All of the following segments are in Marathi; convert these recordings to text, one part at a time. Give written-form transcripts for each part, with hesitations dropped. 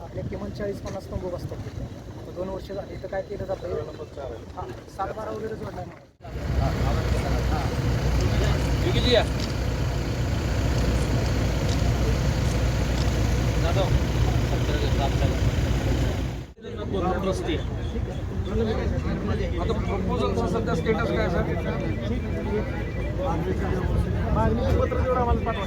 आपल्या किमान 40-50 तंबू बसतात तिथे. आता 2 वर्ष झाली इथं काय केलं जातं, हां 7-12 वगैरे जोडला आहे. आता प्रपोजलचा सध्या स्टेटस काय सर? मागणी पत्र जेवढं आम्हाला पाठवा.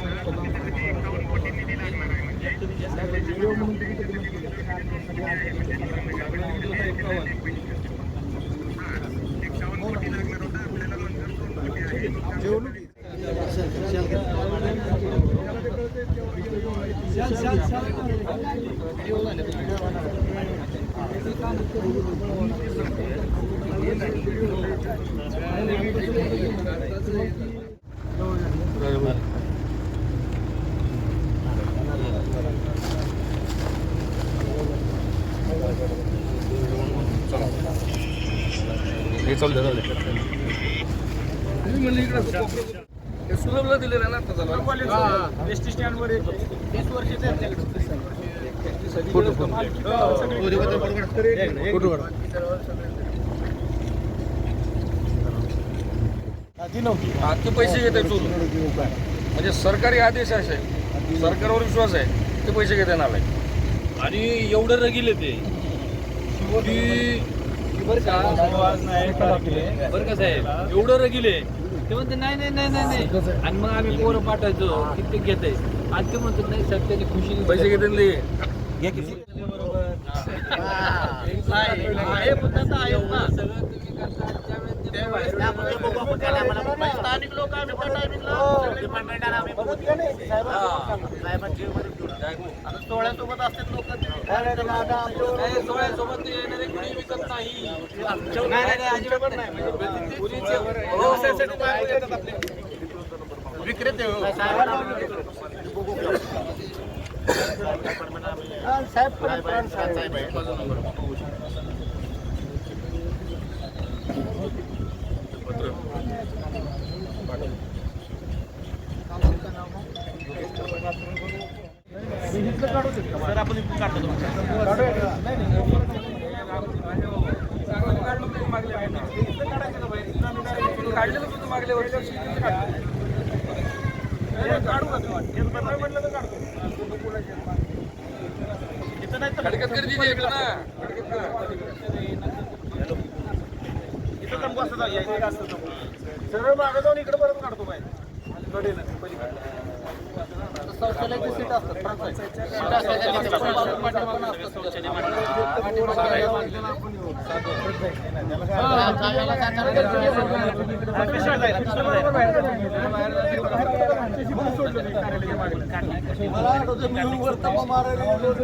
सुलभला दिलेलं आहे ना आता झालं एसटी स्टँडवर 20 वर्ष ते पैसे घेते चोरून. म्हणजे सरकारी आदेश असे सरकारवर विश्वास आहे ते पैसे घेते नालाय. आणि एवढं रगिले ते बरं का साहेब, एवढं रगिले ते म्हणते नाही नाही नाही नाही नाही. आणि मग आम्ही पोरं पाठवायचो किती घेते आणि ते म्हणतो नाही साहेब त्याची खुशी पैसे घेते ना ते. स्थानिक लोक आता सोहळ्यासोबत असतात लोक सोहळ्यासोबत येणारे कुणी विकत नाही. विक्रेते सर आपण काढतो काढलेलं होतं मागल्या वर्षी खडकत गर्दी नाही इकडं ना. इथं तंबू असं सरळ मागं जाऊन इकडे परत काढतो बाहेर कडेला सीट असतात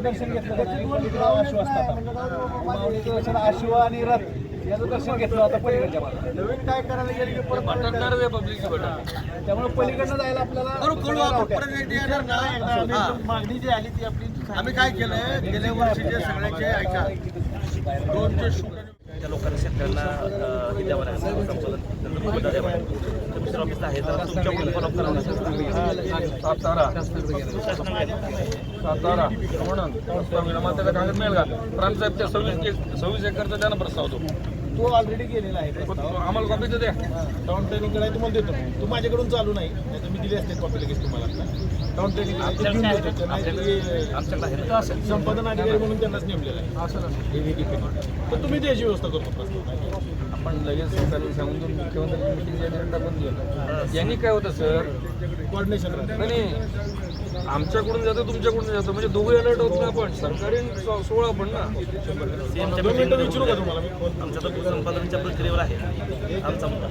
दर्शन घेतलं आशिवा आणि रथ याचं दर्शन घेतलं. आता पलीकडच्या नवीन काय करायला गेले की परत त्यामुळे पलीकडनं जायला आपल्याला मागणी जी आली ती आपली. आम्ही काय केलंय गेल्या वर्षीचे सगळ्याचे ऐका दोनचे त्या लोकांना शेतकऱ्यांना हे द्यावं लागेल मिस्टर ऑफिस आहे तर तुमच्याकडून फॉलोअप करावं लागेल. सातारा म्हणून त्याला कागद मिळेल का? प्रांतसाहेबच्या 26 एकरचा त्यानं प्रस्ताव होतो तो ऑलरेडी गेलेला आहे. आम्हाला कॉपी तर द्या. टाउन ट्रेनिंग करायला तुम्हाला देतो. तू माझ्याकडून चालू नाही तर मी दिली असते कॉपी लगेच तुम्हाला. टाउन ट्रेनिंग संपादन अधिकारी म्हणून त्यांनाच नेमलेला आहे तर तुम्ही त्याची व्यवस्था करतो. आपण लगेच सरकारला सांगून तो मुख्यमंत्री मिटिंगच्या एजेंडा पण दिला. यांनी काय होतं सर कोऑर्डिनेशन नाही आमच्याकडून जातं तुमच्याकडून जातं म्हणजे दोघे अलर्ट होत नाही. आपण सरकारी 16 पण ना. 2 मिनिटं विचारू का तुम्हाला? आमच्या तर संपादनाच्या प्रक्रियेवर आहे आमचा मुद्दा.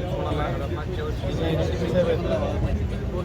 कोण